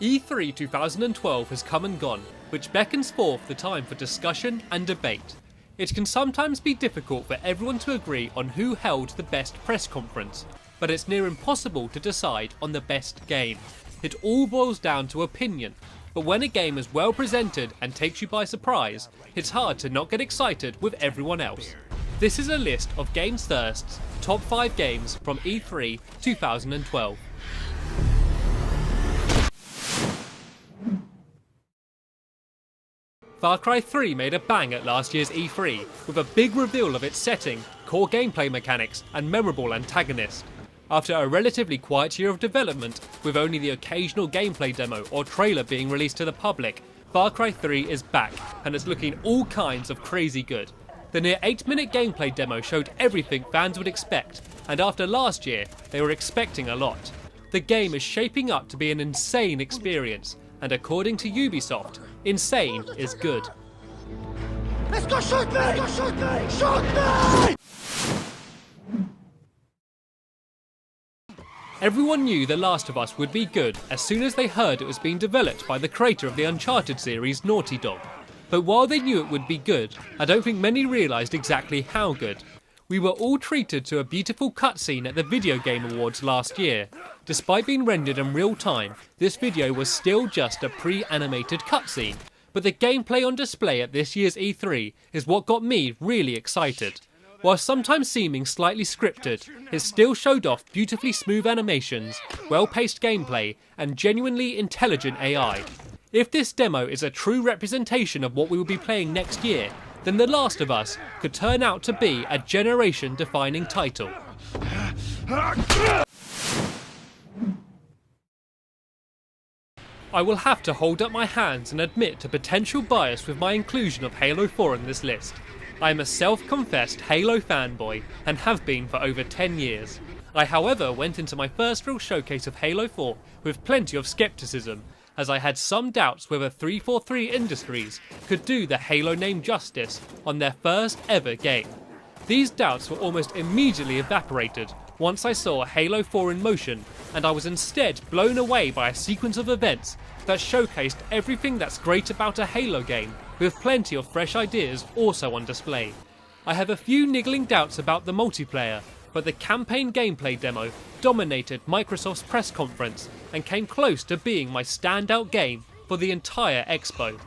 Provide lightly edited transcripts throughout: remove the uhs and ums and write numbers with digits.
E3 2012 has come and gone, which beckons forth the time for discussion and debate. It can sometimes be difficult for everyone to agree on who held the best press conference, but it's near impossible to decide on the best game. It all boils down to opinion, but when a game is well presented and takes you by surprise, it's hard to not get excited with everyone else. This is a list of GamesThirst's top 5 games from E3 2012. Far Cry 3 made a bang at last year's E3, with a big reveal of its setting, core gameplay mechanics and memorable antagonist. After a relatively quiet year of development, with only the occasional gameplay demo or trailer being released to the public, Far Cry 3 is back and is looking all kinds of crazy good. The near 8-minute gameplay demo showed everything fans would expect, and after last year, they were expecting a lot. The game is shaping up to be an insane experience, and according to Ubisoft, insane is good. Let's go shoot me! Let's go shoot me! Shoot me! Everyone knew The Last of Us would be good as soon as they heard it was being developed by the creator of the Uncharted series, Naughty Dog. But while they knew it would be good, I don't think many realised exactly how good. We were all treated to a beautiful cutscene at the Video Game Awards last year. Despite being rendered in real time, this video was still just a pre-animated cutscene. But the gameplay on display at this year's E3 is what got me really excited. While sometimes seeming slightly scripted, it still showed off beautifully smooth animations, well-paced gameplay, and genuinely intelligent AI. If this demo is a true representation of what we will be playing next year, then The Last of Us could turn out to be a generation-defining title. I will have to hold up my hands and admit to potential bias with my inclusion of Halo 4 in this list. I am a self-confessed Halo fanboy and have been for over 10 years. I, however, went into my first real showcase of Halo 4 with plenty of skepticism, as I had some doubts whether 343 Industries could do the Halo name justice on their first ever game. These doubts were almost immediately evaporated once I saw Halo 4 in motion, and I was instead blown away by a sequence of events that showcased everything that's great about a Halo game, with plenty of fresh ideas also on display. I have a few niggling doubts about the multiplayer, but the campaign gameplay demo dominated Microsoft's press conference and came close to being my standout game for the entire expo.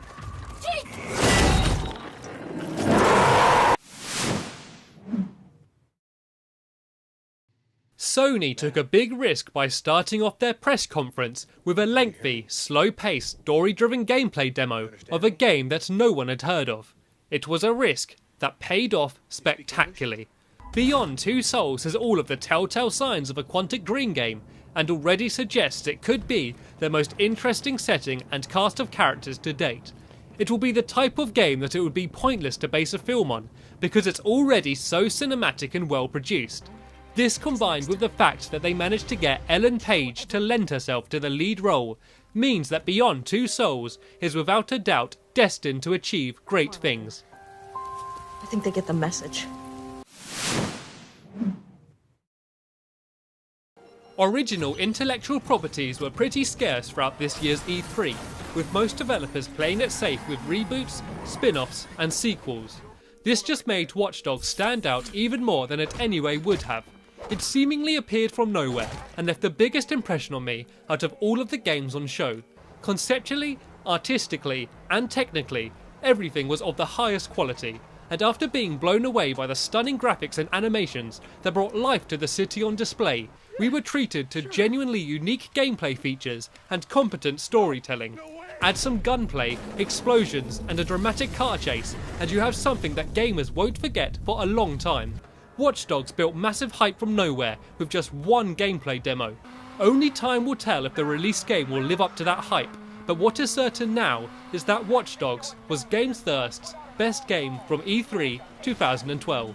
Sony took a big risk by starting off their press conference with a lengthy, slow-paced, story-driven gameplay demo of a game that no one had heard of. It was a risk that paid off spectacularly. Beyond Two Souls has all of the telltale signs of a Quantic Dream game, and already suggests it could be the most interesting setting and cast of characters to date. It will be the type of game that it would be pointless to base a film on, because it's already so cinematic and well produced. This, combined with the fact that they managed to get Ellen Page to lend herself to the lead role, means that Beyond Two Souls is without a doubt destined to achieve great things. I think they get the message. Original intellectual properties were pretty scarce throughout this year's E3, with most developers playing it safe with reboots, spin-offs and sequels. This just made Watch Dogs stand out even more than it anyway would have. It seemingly appeared from nowhere and left the biggest impression on me out of all of the games on show. Conceptually, artistically and technically, everything was of the highest quality, and after being blown away by the stunning graphics and animations that brought life to the city on display, we were treated to genuinely unique gameplay features and competent storytelling. Add some gunplay, explosions and a dramatic car chase, and you have something that gamers won't forget for a long time. Watch Dogs built massive hype from nowhere with just one gameplay demo. Only time will tell if the released game will live up to that hype, but what is certain now is that Watch Dogs was GamesThirst's best game from E3 2012.